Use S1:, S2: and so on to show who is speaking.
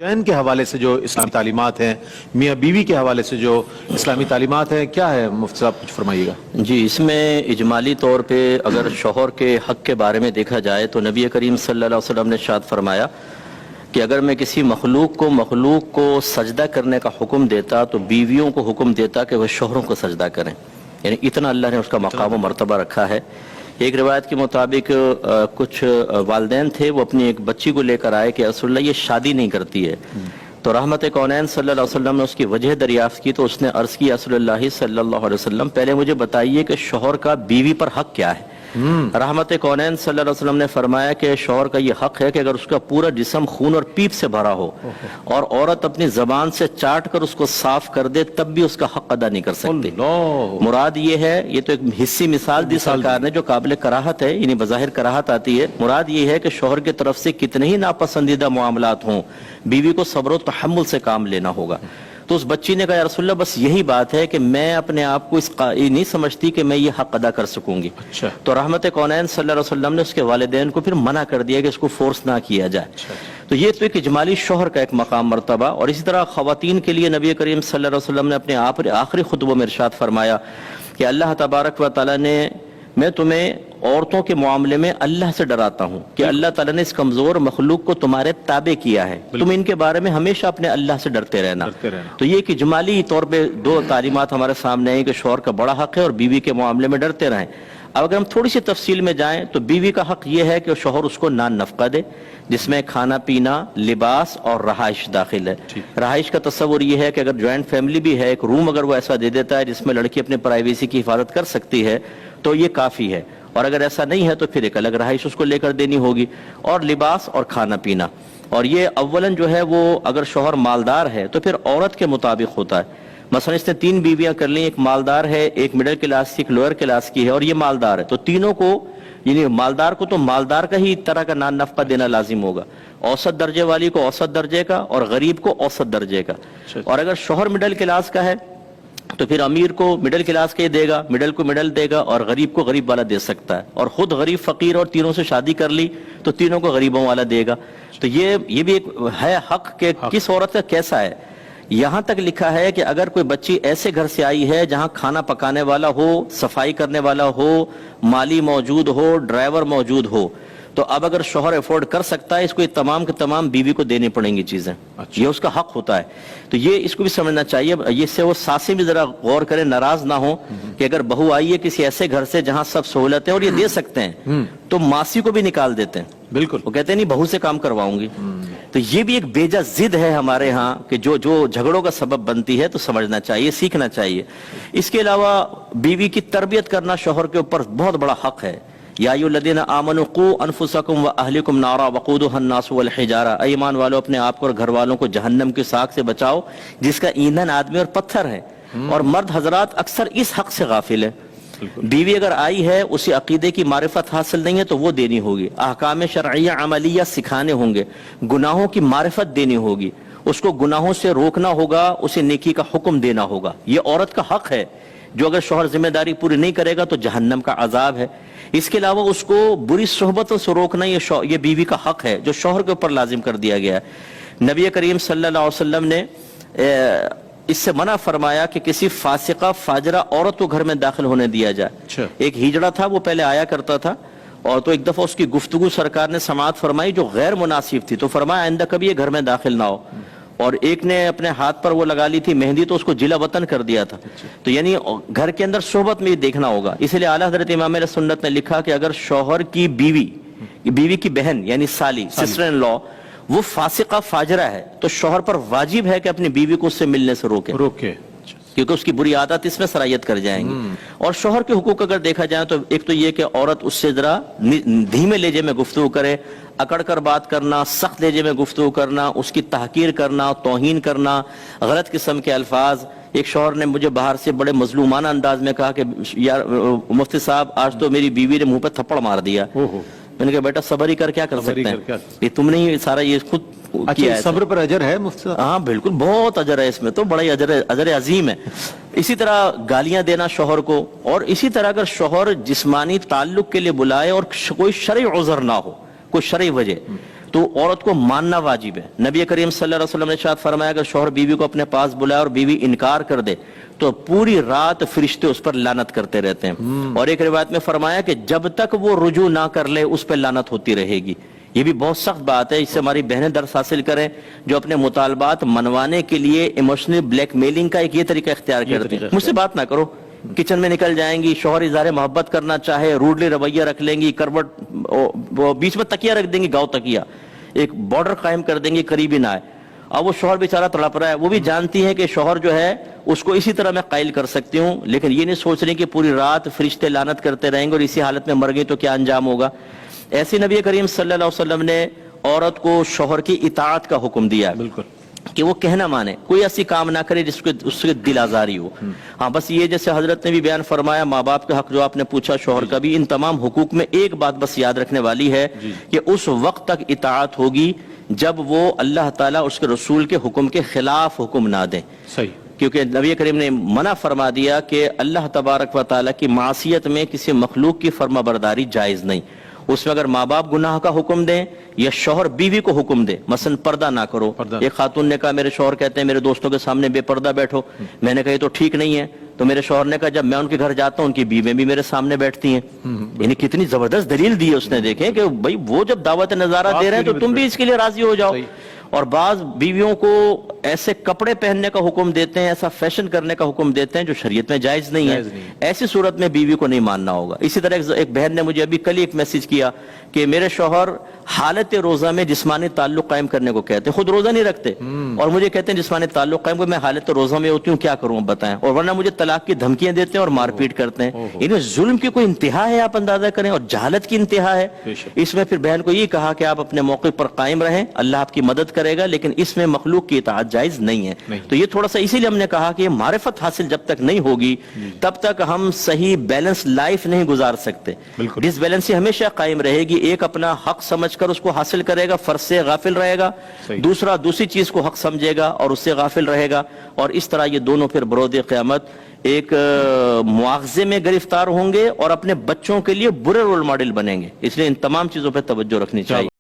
S1: चैन के हवाले से जो इस्लामी तालीमात हैं, मियाँ बीवी के हवाले से जो इस्लामी तालीमात हैं, क्या है मुफ्ती साहब, कुछ फरमाइएगा।
S2: जी, इसमें इजमाली तौर पे अगर शौहर के हक़ के बारे में देखा जाए तो नबी करीम सल्लल्लाहु अलैहि वसल्लम ने इरशाद फरमाया कि अगर मैं किसी मखलूक को सजदा करने का हुक्म देता तो बीवियों को हुक्म देता कि वह शौहरों को सजदा करें। यानी इतना अल्लाह ने उसका मकाम व मर्तबा रखा है। एक रिवायत के मुताबिक कुछ वालिदैन थे, वो अपनी एक बच्ची को लेकर आए कि रसूलल्लाह ये शादी नहीं करती है। तो रहमत कौनैन सल्लल्लाहु अलैहि वसल्लम ने उसकी वजह दरियाफ्त की तो उसने अर्ज़ की, रसूलल्लाह सल्लल्लाहु अलैहि वसल्लम पहले मुझे बताइए कि शौहर का बीवी पर हक क्या है। रहमत कौनैन सल्लल्लाहु अलैहि वसल्लम ने फरमाया कि शौहर का ये हक है कि अगर उसका पूरा जिस्म खून और पीप से भरा हो और औरत अपनी जबान से चाट कर उसको साफ कर दे तब भी उसका हक अदा नहीं कर सकती। मुराद ये है, ये तो एक हिस्सी मिसाल दी सरकार ने जो काबिल कराहत है, यानी बज़ाहिर कराहत आती है। मुराद ये है कि शौहर की तरफ से कितने ही नापसंदीदा मामलात हों, बीवी को सब्र व तहम्मुल से काम लेना होगा। तो उस बच्ची ने कहा, या रसूलल्लाह बस यही बात है कि मैं अपने आप को ये नहीं समझती कि मैं ये हक अदा कर सकूंगी।
S1: अच्छा।
S2: तो रहमत कौनैन सल्लल्लाहु अलैहि वसल्लम ने उसके वालिदैन को फिर मना कर दिया कि इसको फोर्स ना किया जाए।
S1: अच्छा।
S2: तो ये तो एक इजमाली शौहर का एक मकाम मर्तबा। और इसी तरह ख़वातीन के लिए नबी करीम सल्लल्लाहु अलैहि वसल्लम ने अपने आखिरी खुतबे में इरशाद फरमाया कि अल्लाह तबारक व तआला ने, मैं तुम्हें औरतों के मामले में अल्लाह से डराता हूँ कि अल्लाह ताला ने इस कमजोर मखलूक को तुम्हारे ताबे किया है, तुम इनके बारे में हमेशा अपने अल्लाह से डरते रहना। तो ये एक इजमाली तौर पे दो तालीमात हमारे सामने है कि शौहर का बड़ा हक है और बीवी के मामले में डरते रहें। अब अगर हम थोड़ी सी तफसील में जाएं तो बीवी का हक ये है कि शौहर उसको नान नफका दे, जिसमें खाना पीना, लिबास और रहाइश दाखिल है। रहाइश का तस्वुर ये है कि अगर ज्वाइंट फैमिली भी है, एक रूम अगर वो ऐसा दे देता है जिसमें लड़की अपने प्राइवेसी की हिफाजत कर सकती है तो ये काफ़ी है। और अगर ऐसा नहीं है तो फिर एक अलग रहाइश उसको लेकर देनी होगी। और लिबास और खाना पीना, और ये अव्वलन जो है वो अगर शौहर मालदार है तो फिर औरत के मुताबिक होता है। मसलन इसने 3 बीवियां कर ली, एक मालदार है, एक मिडिल क्लास की, एक लोअर क्लास की है और ये मालदार है, तो तीनों को, यानी मालदार को तो मालदार का ही तरह का नान नफका देना लाजिम होगा, औसत दर्जे वाली को औसत दर्जे का और गरीब को औसत दर्जे का। और अगर शौहर मिडिल क्लास का है तो फिर अमीर को मिडिल क्लास के देगा, मिडिल को मिडिल देगा और गरीब को गरीब वाला दे सकता है। और खुद गरीब फकीर और तीनों से शादी कर ली तो तीनों को गरीबों वाला देगा। तो ये भी एक है हक के किस औरत का कैसा है। यहां तक लिखा है कि अगर कोई बच्ची ऐसे घर से आई है जहां खाना पकाने वाला हो, सफाई करने वाला हो, माली मौजूद हो, ड्राइवर मौजूद हो, तो अब अगर शौहर अफोर्ड कर सकता है इसको, ये तमाम के तमाम बीवी को देनी पड़ेंगी चीजें। अच्छा। ये उसका हक होता है। तो ये इसको भी समझना चाहिए। ये से वो सासे भी जरा गौर करें, नाराज ना हो कि अगर बहू आई है किसी ऐसे घर से जहां सब सहूलतें और ये दे सकते हैं तो मासी को भी निकाल देते हैं। बिल्कुल, वो कहते हैं नहीं बहू से काम करवाऊंगी। तो ये भी एक बेजा जिद है हमारे यहाँ कि जो झगड़ों का सबब बनती है, तो समझना चाहिए, सीखना चाहिए। इसके अलावा बीवी की तरबियत करना शौहर के ऊपर बहुत बड़ा हक है। या अय्युहल्लज़ीना आमनू क़ू अनफुसकुम व अहलिकुम नारा वक़ूदुहा अन्नासु वल हिजारा, ईमान वालों अपने आप को और घर वालों को जहन्नम की साग से बचाओ जिसका ईंधन आदमी और पत्थर है। और मर्द हजरात अक्सर इस हक से गाफिल है। बीवी अगर आई है, उसे अकीदे की मारिफत हासिल नहीं है तो वो देनी होगी, अहकाम शरइया अमलिया सिखाने होंगे, गुनाहों की मारिफत देनी होगी, उसको गुनाहों से रोकना होगा, उसे नेकी का हुक्म देना होगा। ये औरत का हक है जो अगर शौहर जिम्मेदारी पूरी नहीं करेगा तो जहन्नम का अजाब है। इसके अलावा उसको बुरी सोहबतों से रोकना ये बीवी का हक है जो शौहर के ऊपर लाजिम कर दिया गया है। नबी करीम सल्लल्लाहु अलैहि वसल्लम ने इससे मना फरमाया कि किसी फासिका फाजरा औरत को घर में दाखिल होने दिया जाए। अच्छा। एक हिजड़ा था, वो पहले आया करता था और तो एक दफा उसकी गुफ्तगू सरकार ने समाअत फरमाई जो गैर मुनासिब थी, तो फरमाया आइंदा कभी ये घर में दाखिल ना हो। और एक ने अपने हाथ पर वो लगा ली थी मेहंदी, तो उसको जिला वतन कर दिया था। तो यानी घर के अंदर सोहबत में ये देखना होगा। इसलिए आला हज़रत इमाम अहले सुन्नत ने लिखा कि अगर शौहर की बीवी की बहन यानी साली, सिस्टर इन लॉ, वो फासिका फाजरा है तो शौहर पर वाजिब है कि अपनी बीवी को उससे मिलने से रोके, क्योंकि उसकी बुरी आदत इसमें सरायत कर जाएंगी। और शौहर के हुकूक अगर देखा जाए तो एक तो ये कि औरत उससे जरा धीमे लहजे में गुफ्तगू करे, अकड़ कर बात करना, सख्त लहजे में गुफ्तगू करना, उसकी तहकीर करना, तौहीन करना, गलत किस्म के अल्फाज। एक शौहर ने मुझे बाहर से बड़े मजलूमाना अंदाज में कहा कि यार मुफ्ती साहब आज तो मेरी बीवी ने मुंह पर थप्पड़ मार दिया। मैंने कहा बेटा सब्र ही कर क्या कर सकते हैं, ये तुमने ही सारा ये खुद किया है।
S1: सब्र पर अजर है मुफ्ती साहब?
S2: हाँ बिल्कुल, बहुत अजर है इसमें, तो बड़ा ही अजर अजीम है। इसी तरह गालियां देना शौहर को, और इसी तरह अगर शौहर जिस्मानी ताल्लुक के लिए बुलाए और कोई शरई उज़र ना हो, कोई शरई वजह, تو عورت کو ماننا واجب ہے. نبی کریم صلی اللہ علیہ وسلم نے ارشاد فرمایا اگر شوہر بیوی کو اپنے پاس بلائے اور بیوی انکار کر دے تو پوری رات فرشتے اس پر لعنت کرتے رہتے ہیں. اور ایک روایت میں فرمایا کہ جب تک وہ رجوع نہ کر لے اس پہ لعنت ہوتی رہے گی. یہ بھی بہت سخت بات ہے. اس سے ہماری بہنیں درس حاصل کریں جو اپنے مطالبات منوانے کے لیے ایموشنل بلیک میلنگ کا ایک یہ طریقہ اختیار کرتے ہیں. مجھ سے بات نہ کرو, کچن میں نکل جائیں گی, شوہر اظہار محبت کرنا چاہے روڈلی رویہ رکھ لیں گی, کروٹ وہ بیچ میں تکیہ رکھ دیں گی, گاؤں تکیہ ایک بارڈر قائم کر دیں گی قریبی نہ آئے. اب وہ شوہر بیچارہ تڑپ رہا ہے, وہ بھی جانتی ہیں کہ شوہر جو ہے اس کو اسی طرح میں قائل کر سکتی ہوں, لیکن یہ نہیں سوچ رہی کہ پوری رات فرشتے لعنت کرتے رہیں گے اور اسی حالت میں مر گئی تو کیا انجام ہوگا. ایسے نبی کریم صلی اللہ علیہ وسلم نے عورت کو شوہر کی اطاعت کا حکم دیا ہے
S1: بالکل
S2: کہ وہ کہنا مانے, کوئی ایسی کام نہ کرے جس کو اس کے دل آزاری ہو. ہاں بس یہ جیسے حضرت نے بھی بیان فرمایا ماں باپ کے حق جو آپ نے پوچھا شوہر کا بھی, ان تمام حقوق میں ایک بات بس یاد رکھنے والی ہے کہ اس وقت تک اطاعت ہوگی جب وہ اللہ تعالیٰ اس کے رسول کے حکم کے خلاف حکم نہ دیں.
S1: صحیح,
S2: کیونکہ نبی کریم نے منع فرما دیا کہ اللہ تبارک و تعالیٰ کی معصیت میں کسی مخلوق کی فرما برداری جائز نہیں. اس میں اگر ماں باپ گناہ کا حکم دیں یا شوہر بیوی کو حکم دے, مثلا پردہ نہ کرو. ایک خاتون نے کہا میرے شوہر کہتے ہیں میرے دوستوں کے سامنے بے پردہ بیٹھو. میں نے کہا یہ تو ٹھیک نہیں ہے. تو میرے شوہر نے کہا جب میں ان کے گھر جاتا ہوں ان کی بیویاں بھی میرے سامنے بیٹھتی ہیں. یعنی کتنی زبردست دلیل دی ہے اس نے, دیکھیں کہ بھائی وہ جب دعوت نظارہ دے رہے ہیں تو تم بھی اس کے لیے راضی ہو جاؤ. اور بعض بیویوں کو ایسے کپڑے پہننے کا حکم دیتے ہیں, ایسا فیشن کرنے کا حکم دیتے ہیں جو شریعت میں جائز نہیں ہے. ایسی صورت میں بیوی کو نہیں ماننا ہوگا. اسی طرح ایک بہن نے مجھے ابھی کل ہی ایک میسج کیا کہ میرے شوہر حالت روزہ میں جسمانی تعلق قائم کرنے کو کہتے ہیں, خود روزہ نہیں رکھتے اور مجھے کہتے ہیں جسمانی تعلق قائم کر, میں حالت روزہ میں ہوتی ہوں کیا کروں بتائیں, اور ورنہ مجھے طلاق کی دھمکیاں دیتے ہیں اور مار پیٹ کرتے ہیں. انہیں ظلم کی کوئی انتہا ہے, آپ اندازہ کریں, اور جہالت کی انتہا ہے. اس میں پھر بہن کو یہ کہا کہ آپ اپنے موقع پر قائم رہیں, اللہ آپ کی مدد کرے گا, لیکن اس میں مخلوق کی اطاعت جائز نہیں ہے. تو یہ تھوڑا سا اسی لیے ہم نے کہا کہ معرفت حاصل جب تک نہیں ہوگی تب تک ہم صحیح بیلنس لائف نہیں گزار سکتے. ڈس بیلنسی ہمیشہ قائم رہے گی. ایک اپنا حق سمجھ کر اس کو حاصل کرے گا, فرض سے غافل رہے گا, دوسرا دوسری چیز کو حق سمجھے گا اور اس سے غافل رہے گا, اور اس طرح یہ دونوں پھر برود قیامت ایک مواخذے میں گرفتار ہوں گے اور اپنے بچوں کے لیے برے رول ماڈل بنیں گے. اس لیے ان تمام چیزوں پہ توجہ رکھنی چاہیے.